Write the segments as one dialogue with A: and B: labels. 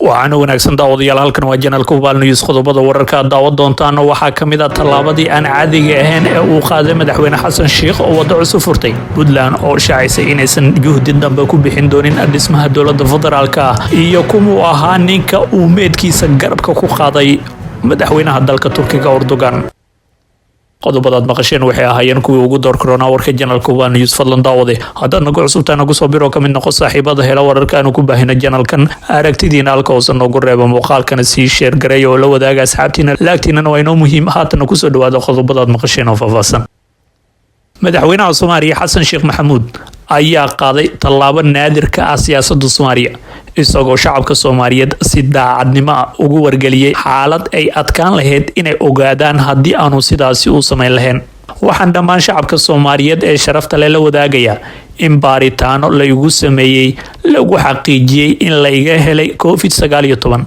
A: waxaana wanaagsan daawadayaal halkan waa janalka Ubaal News qodobada wararka daawad doontaan waxaa kamid ah tallaabadii aan caadiga ahayn ee uu qaaday madaxweyne Xasan Sheikh oo wada cusub furtay Puntland oo shaacisay inaysan juhdi dambe ku bixin doonin dhismaha dowladda federaalka iyo kuma ahaa ninka uu meedkiisa garabka ku qaaday madaxweynaha dalka Turkiga Erdogan qodobadaad maqasheen waxay ahaayeen kuwii ugu door corona warka janalka Ubaal News fadlan daawade haddaad nagu cusubtaan nagu soo biro kamid noqo saaxiibada hela wararka aanu ku baahina janalkan aragtidiina halka oo nagu reebo muuqaalkana sii share gareeyo oo la wadaaga asxaabtiina laagtiina waa inoo muhiim haatan ku soo dhawaada qodobadaad maqasheen oo faahfaahsan madaxweynaha Soomaaliya Xasan Sheikh Maxamuud ayaa qaaday tallaabo naadir ka ah siyaasadda Soomaaliya isagoo shacabka Soomaaliyeed si daacadnimo ugu wargeliyay xaalad ay adkaan lahayd inay ogaadaan haddii aanu sidaasi u sameyn lahayn waxaan dhammaan shacabka Soomaaliyeed ee sharafta leh la wadaagaya in baaritaano la igu sameeyay lagu xaqiijiyay in la iga helay COVID-19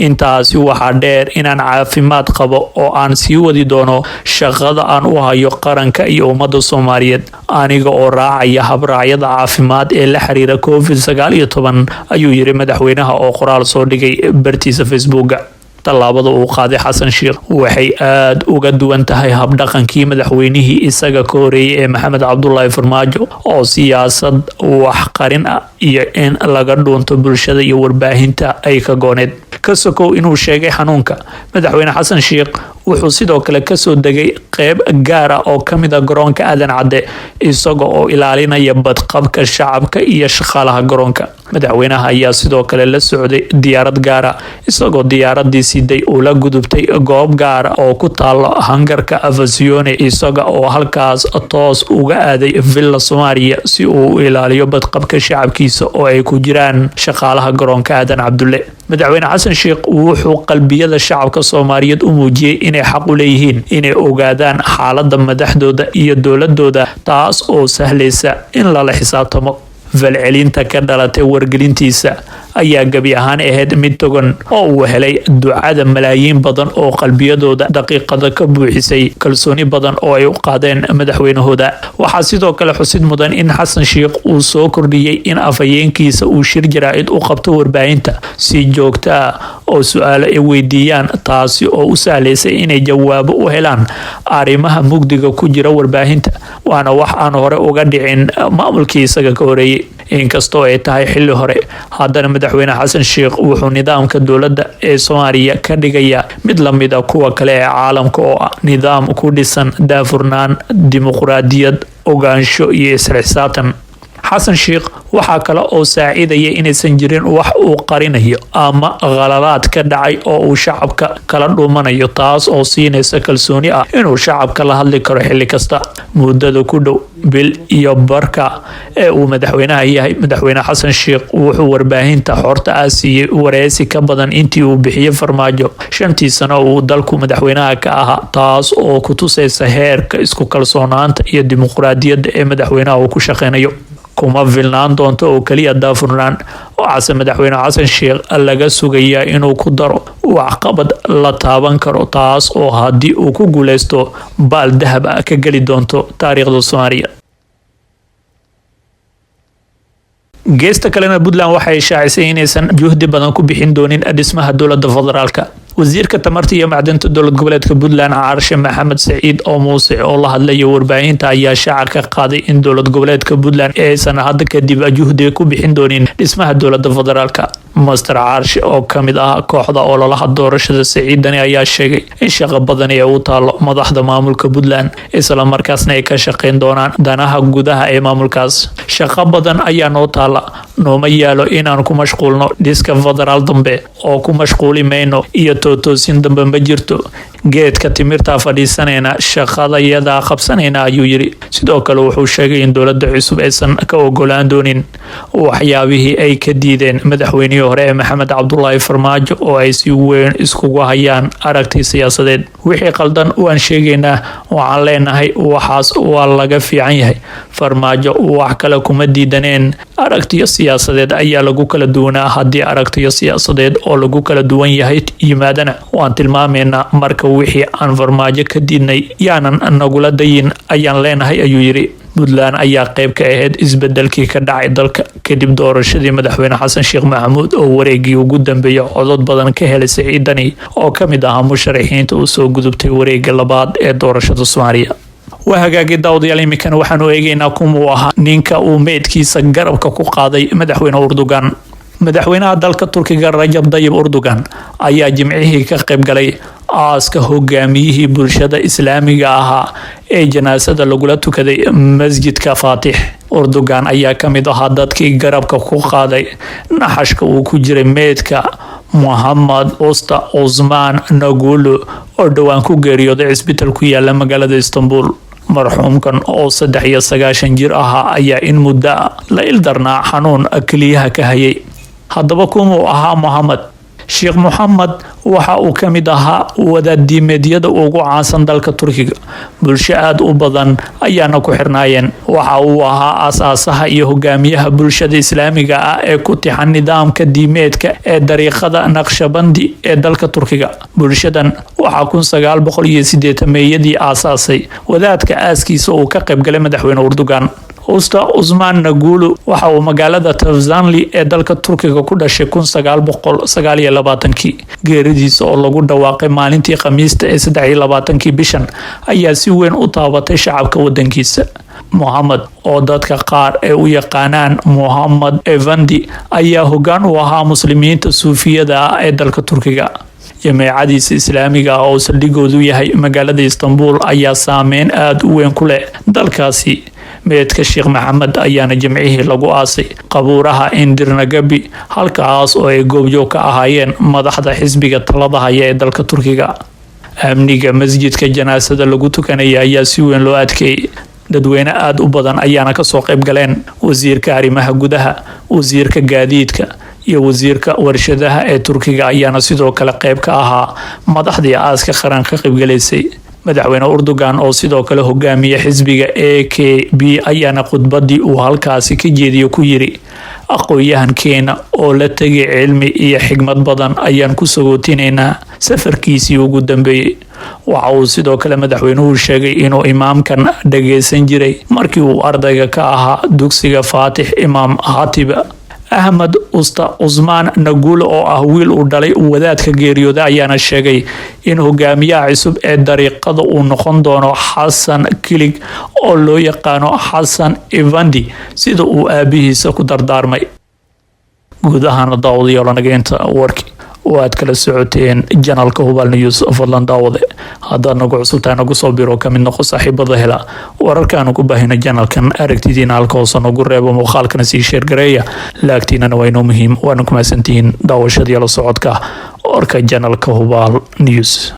A: intaasi waxa dheer inaan caafimaad qabo oo aan sii wadi doono shaqada aan u hayo qaranka iyo ummadda Soomaaliyeed aniga oo raacaya habraacyada caafimaad ee la xiriira COVID-19 ayuu yiri madaxweynaha oo qoraal soo dhigay bartiisa Facebook tallaabada uu qaaday Xasan Sheikh waxay aad uga duwan tahay habdhaqankii madaxweynihii isaga ka horeeyay ee Maxamed Cabdullaahi Farmaajo oo siyaasad wax qarin ah iyo in laga dhuunto bulshada iyo warbaahinta ay ka gooneed ka sokow inuu sheegay xanuunka madaxweyne Xasan Sheikh wuxuu sidoo kale ka soo degay qayb gaar ah oo kamid ah garoonka Aadan Cadde isagoo oo ilaalinaya badqabka shacabka iyo shaqaalaha garoonka madaxweynaha ayaa sidoo kale la socday diyaarad gaar ah isagoo diyaaradii siday uu la gudubtay goob gaar ah oo ku taalo hangarka Avasione isaga oo halkaas toos uga aaday Villa Soomaaliya si uu u ilaaliyo badqabka shacabkiisa oo ay ku jiraan shaqaalaha garoonka Aadan Cabdulle madaxweyne Xasan Sheikh wuxuu qalbiyada shacabka Soomaaliyeed u muujiyay inay xaq u leeyihiin inay ogaadaan xaaladda madaxdooda iyo dowladooda taas oo sahlaysa in la xisaabtamo falcelinta ka dhalatay wargelintiisa ayaa gabi ahaan ahayd mid togan oo uu helay ducada malaayiin badan oo qalbiyadooda daqiiqada ka buuxisay kalsooni badan oo ay u qaadeen madaxweynahooda waxaa sidoo kale xusid mudan in Xasan Sheikh uu soo kordhiyay in afayeenkiisa uu shir jaraa'id u qabto warbaahinta si joogto ah oo su'aalo ay weydiiyaan taasi oo u sahleysay inay jawaabo u helaan arrimaha mugdiga ku jira warbaahinta waana wax aan hore uga dhicin maamulkii isaga ka horeeyay inkastoo ay tahay xilli hore haddana madaxweyne Xasan Sheikh wuxuu nidaamka dowladda ee Soomaaliya ka dhigaya mid la mid ah kuwa kale ee caalamka oo ah nidaam ku dhisan daafurnaan dimuqraadiyad ogaansho iyo isxisaabtan Xasan Sheikh waxa kale oo saacidaya inaysan jirin wax uu qarinayo ama qaladaad ka dhacay oo uu shacabka kala dhuumanayo taas oo siinaysa kalsooni ah inuu shacabka la hadli karo xilli kasta muddada ku dhow bil iyo barka ee uu madaxweynaha yahay madaxweyne Xasan Sheikh wuxuu warbaahinta xorta ah siiyay wareysi ka badan intii uu bixiyay Farmaajo 5 sano uu dalku madaxweynaha ka ahaa taas oo ku tusaysa heerka isku kalsoonaanta iyo dimuqraadiyadda ee madaxweynaha uu ku shaqeynayo kuma filnaan doonto oo kaliya daafurnaan waxaase madaxweyne Xasan Sheikh laga sugayaa inuu ku daro waxqabad la taaban karo taas oo haddii uu ku guuleysto baal dahab ah ka geli doonto taariikhda Soomaaliya geesta kalena Puntland waxay shaacisay inaysan juhdi badan ku bixin doonin dhismaha dowladda federaalka wasiirka tamarta iyo macdanta dowlad goboleedka Puntland Caarshe Maxamed Saciid oo Muuse oo la hadlay warbaahinta ayaa shaaca ka qaaday in dowlad goboleedka Puntland aysan hadda kadib juhdi ku bixin doonin dhismaha dowladda federaalka Master Caarshe oo kamid ah kooxda ololaha doorashada Saciidani ayaa sheegay in shaqo badan ay u taalo madaxda maamulka Puntland isla markaasna ay ka shaqeyn doonaan danaha gudaha ee maamulkaas shaqo badan ayaa noo taala nooma yaalo inaan ku mashquulno dhiska federaal dambe oo ku mashquuli mayno iyo toosin dambe ma jirto geedka timirta fadhiisanayna shaqadayada qabsanayna ayuu yiri sidoo kale wuxuu sheegay in dowladda cusub aysan ka ogolaan doonin waxyaabihii ay ka diideen madaxweynihii hore ee Maxamed Cabdullaahi Farmaajo oo ay si weyn iskugu hayaan aragti siyaasadeed wixii qaldan waan sheegaynaa waxaan leenahay waxaas waa laga fiican yahay Farmaajo wax kale kuma diidaneen aragtiyo siyaasadeed ayaa lagu kala duwanaa haddii aragtiyo siyaasadeed oo lagu kala duwan yahay yimaadana waan tilmaameynaa marka wixii aan Farmaajo ka diidnay yaanan nagula dayin ayaan leenahay ayuu yiri Puntland ayaa qayb ka ahayd isbedelkii ka dhacay dalka kadib doorashadii madaxweyne xasan sheekh maxamuud oo wareegii ugu dambeeyay codad badan ka helay ciidani oo kamid ah musharaxiinta u soo gudubtay wareegga labaad ee doorashada Soomaaliya. waa hagaagii daawadayaal imikan waxaanu eegaynaa kumuu ahaa ninka uu meedkiisa garabka ku qaaday madaxweyne Erdogan. madaxweynaha dalka Turkiga Rajab Tayyip Erdogan ayaa jimcihii ka qayb galay aaska hogaamiyihii bulshada islaamiga ahaa ee janaasada lagula tukaday masjidka Fatih. Erdogan ayaa kamid ahaa dadkii garabka ku qaaday naxashka uu ku jiray meedka Muhammad Usta Osman Nagulu oo dhawaan ku geeriyooday isbitaal ku yaala magaalada Istanbul. marxuumkan oo 93 jir ahaa ayaa in muddo la ildarnaa xanuun kaliyaha ka hayay. haddaba kumuu ahaa Muhammad Sheikh Muhammad waxa uu kamid ahaa wadaadiimeedyada ugu caansan dalka Turkiga. bulsho aad u badan ayaana ku xirnaayeen. waxa uu ahaa aasaasaha iyo hogaamiyaha bulshada islaamiga ah ee ku tixan nidaamka diimeedka ee dariiqada Naqshbandi ee dalka Turkiga. bulshadan waxa 1980 meeyadii aasaasay wadaadka aaskiisa uu ka qayb galay madaxweyne Erdogan. Usta Osman Nagulu waxa uu magaalada Tavzanli ee dalka Turkiga ku dhashay 1929. geeridiisa oo lagu dhawaaqay maalintii Khamiista ee 23 bishan ayaa si weyn u taabatay shacabka wadankiisa. Muhammad oo dadka qaar ee u yaqaanaan Muhammad Efendi ayaa hoggaan u ahaa muslimiinta suufiyada ah ee dalka Turkiga. jameecadiisa islaamiga oo saldhigoodu yahay magaalada Istanbul ayaa saameyn aad u weyn ku leh dalkaasi. meedka Sheikh Maxamed ayaana jimcihii lagu aasay qabuuraha Indirnagabi halkaas oo ay goobjoog ka ahaayeen madaxda xisbiga talada haya ee dalka Turkiga. amniga masjidka janaasada lagu tukanaya ayaa si weyn loo adkeeyay. dadweyne aad u badan ayaana ka soo qayb galeen. wasiirka arrimaha gudaha, wasiirka gaadiidka iyo wasiirka warshadaha ee Turkiga ayaana sidoo kale qayb ka ahaa madaxdii aaska qaran ka qayb galaysay. madaxweyne Erdogan oo sidoo kale hogaamiye xisbiga AKP ayaana khudbadii uu halkaasi ka jeediyay ku yiri aqoonyahankeena oo la tagay cilmi iyo xigmad badan ayaan ku sagootineynaa safarkiisii ugu dambeeyay. waxa uu sidoo kale madaxweynuhu sheegay inuu imaamkan dhageysan jiray markii uu ardayga ka ahaa dugsiga Fatih Imam Hatiba. Ahmed Usta Osman Nagulu oo ah wiil uu dhalay wadaadka geeriyooday ayaana sheegay in hogaamiyaha cusub ee dariiqada uu noqon doono Xasan Kilig oo loo yaqaano Xasan Efendi sida uu aabihiisa ku dardaarmay. gudahaan daawadayaal nageenta warki waad kala socoteen janalka Hubaal News fadlan daawade haddaad nagu cusubtahay nagu soo biro ka mid noqo saaxiibada hela wararkaan ugu baahina janalkan aragtidiina halka hoose nagu reebo muuqaalkana sii share gareeya laagtiinana waa inoo muhiim waana ku mahadsantihiin daawashadii la socodka warka janalka Hubaal News.